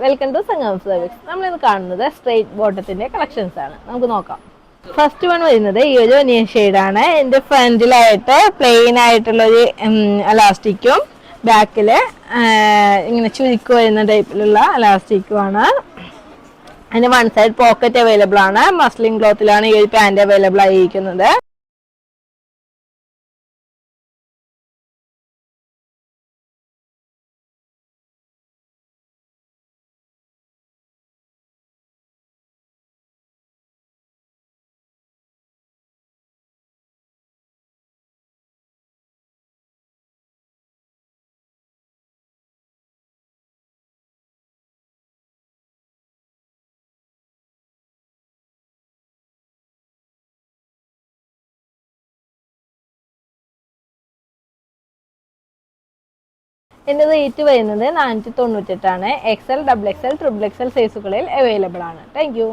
Welcome to Sangam service. നമ്മളിന്ന് കാണുന്നത് straight ബോട്ടത്തിന്റെ collections ആണ്. നമുക്ക് നോക്കാം. ഫസ്റ്റ് വൺ വരുന്നത് ഈ ഒരു ഒനിയൻ ഷെയ്ഡാണ്. ഇതിന്റെ ഫ്രണ്ടിലായിട്ട് പ്ലെയിൻ ആയിട്ടുള്ളൊരു അലാസ്റ്റിക്കും ബാക്കില് ഇങ്ങനെ ചുരുക്ക് വരുന്ന ടൈപ്പിലുള്ള അലാസ്റ്റിക്കുമാണ്. അതിന് വൺ സൈഡ് പോക്കറ്റ് അവൈലബിൾ ആണ്. മസ്ലിൻ ക്ലോത്തിലാണ് ഈ ഒരു പാന്റ് അവൈലബിൾ ആയിരിക്കുന്നത്. ഇതിന്റെ റേറ്റ് വരുന്നത് 498 ആണ്. XL, XXL, XXL സൈസുകളിൽ അവൈലബിൾ ആണ്. Thank you.